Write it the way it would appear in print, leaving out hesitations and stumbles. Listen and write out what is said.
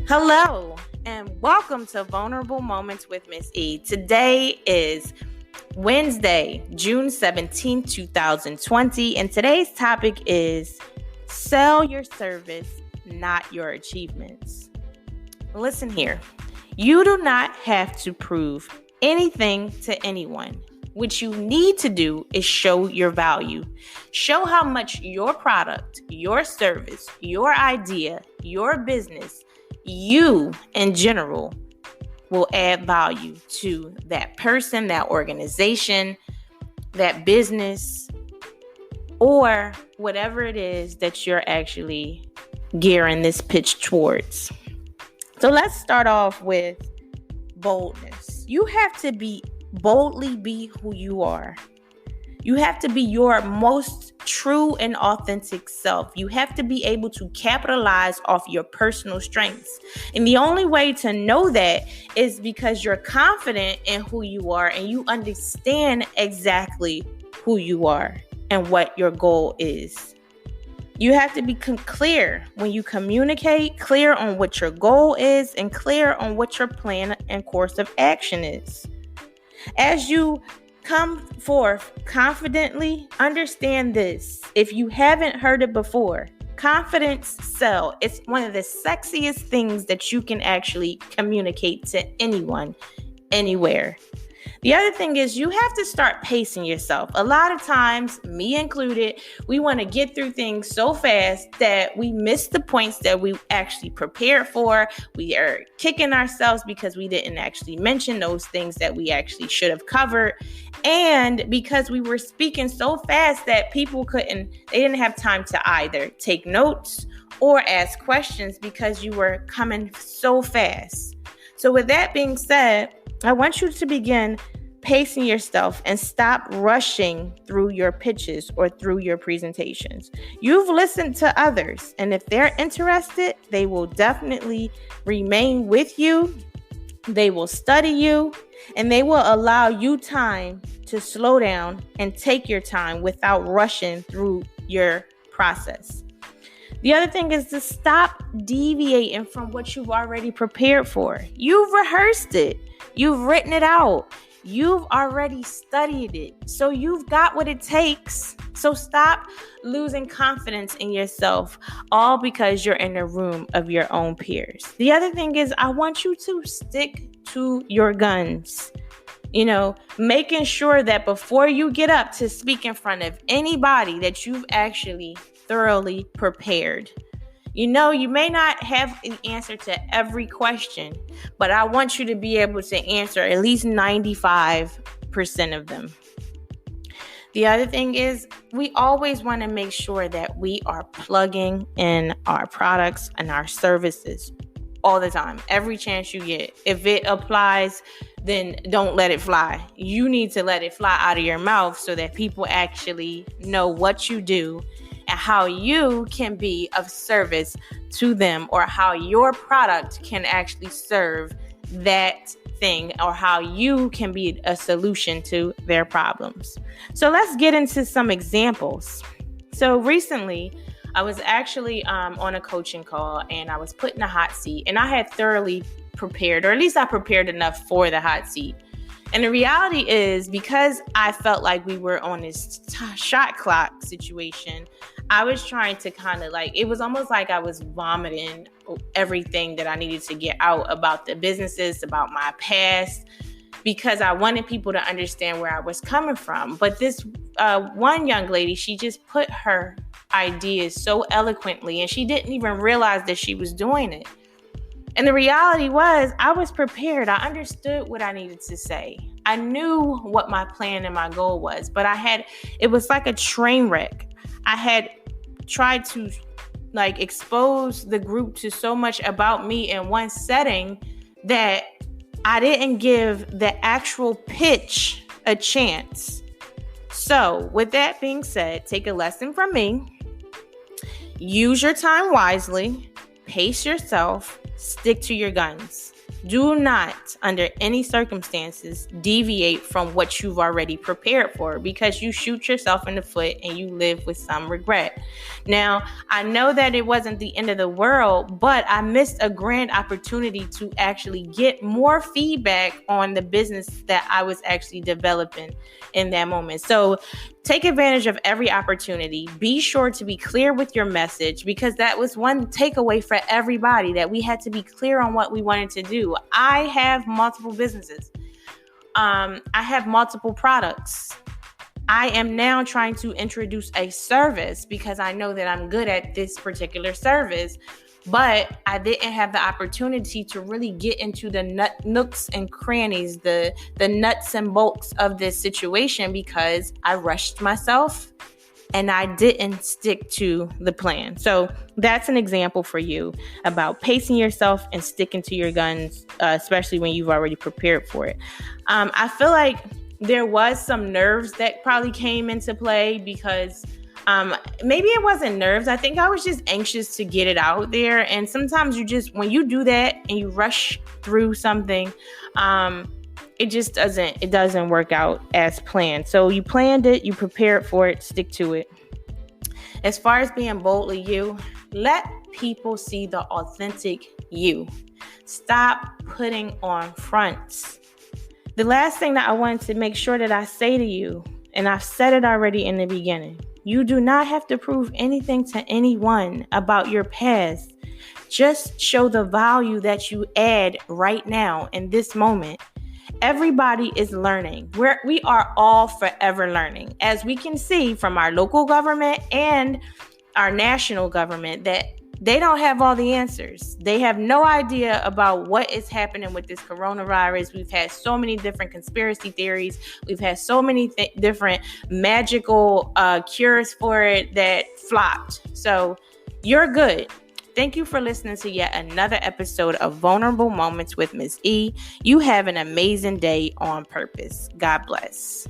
Hello, and welcome to Vulnerable Moments with Miss E. Today is Wednesday, June 17th, 2020, and today's topic is sell your service, not your achievements. Listen here. You do not have to prove anything to anyone. What you need to do is show your value. Show how much your product, your service, your idea, your business, you in general will add value to that person, that organization, that business, or whatever it is that you're actually gearing this pitch towards. So let's start off with boldness. You have to boldly be who you are. You have to be your most true and authentic self. You have to be able to capitalize off your personal strengths. And the only way to know that is because you're confident in who you are and you understand exactly who you are and what your goal is. You have to be clear when you communicate, clear on what your goal is, and clear on what your plan and course of action is. As you come forth confidently, understand this. If you haven't heard it before, confidence sell. It's one of the sexiest things that you can actually communicate to anyone, anywhere. The other thing is you have to start pacing yourself. A lot of times, me included, we want to get through things so fast that we miss the points that we actually prepared for. We are kicking ourselves because we didn't actually mention those things that we actually should have covered. And because we were speaking so fast that they didn't have time to either take notes or ask questions because you were coming so fast. So with that being said, I want you to begin pacing yourself and stop rushing through your pitches or through your presentations. You've listened to others, and if they're interested, they will definitely remain with you. They will study you, and they will allow you time to slow down and take your time without rushing through your process. The other thing is to stop deviating from what you've already prepared for. You've rehearsed it. You've written it out. You've already studied it. So you've got what it takes. So stop losing confidence in yourself, all because you're in a room of your own peers. The other thing is I want you to stick to your guns. Making sure that before you get up to speak in front of anybody that you've actually thoroughly prepared. You may not have an answer to every question, but I want you to be able to answer at least 95% of them. The other thing is we always want to make sure that we are plugging in our products and our services all the time, every chance you get. If it applies, then don't let it fly. You need to let it fly out of your mouth so that people actually know what you do and how you can be of service to them, or how your product can actually serve that thing, or how you can be a solution to their problems. So let's get into some examples. So recently, I was actually on a coaching call and I was put in a hot seat, and I had thoroughly prepared, or at least I prepared enough for the hot seat. And the reality is, because I felt like we were on this shot clock situation, I was trying to it was almost like I was vomiting everything that I needed to get out about the businesses, about my past, because I wanted people to understand where I was coming from. But this one young lady, she just put her ideas so eloquently, and she didn't even realize that she was doing it. And the reality was, I was prepared. I understood what I needed to say. I knew what my plan and my goal was, but it was like a train wreck. I had tried to expose the group to so much about me in one setting that I didn't give the actual pitch a chance. So with that being said, take a lesson from me. Use your time wisely, pace yourself, stick to your guns. Do not, under any circumstances, deviate from what you've already prepared for, because you shoot yourself in the foot and you live with some regret. Now, I know that it wasn't the end of the world, but I missed a grand opportunity to actually get more feedback on the business that I was actually developing in that moment. So take advantage of every opportunity. Be sure to be clear with your message, because that was one takeaway for everybody, that we had to be clear on what we wanted to do. I have multiple businesses. I have multiple products. I am now trying to introduce a service because I know that I'm good at this particular service, but I didn't have the opportunity to really get into the nooks and crannies, the nuts and bolts of this situation, because I rushed myself and I didn't stick to the plan. So that's an example for you about pacing yourself and sticking to your guns, especially when you've already prepared for it. I feel like there was some nerves that probably came into play, because maybe it wasn't nerves. I think I was just anxious to get it out there. And sometimes when you do that and you rush through something, it doesn't work out as planned. So you planned it, you prepared for it, stick to it. As far as being boldly you, let people see the authentic you. Stop putting on fronts. The last thing that I wanted to make sure that I say to you, and I've said it already in the beginning, you do not have to prove anything to anyone about your past. Just show the value that you add right now in this moment. Everybody is learning. We are all forever learning. As we can see from our local government and our national government, that they don't have all the answers. They have no idea about what is happening with this coronavirus. We've had so many different conspiracy theories. We've had so many different magical cures for it that flopped. So you're good. Thank you for listening to yet another episode of Vulnerable Moments with Miss E. You have an amazing day on purpose. God bless.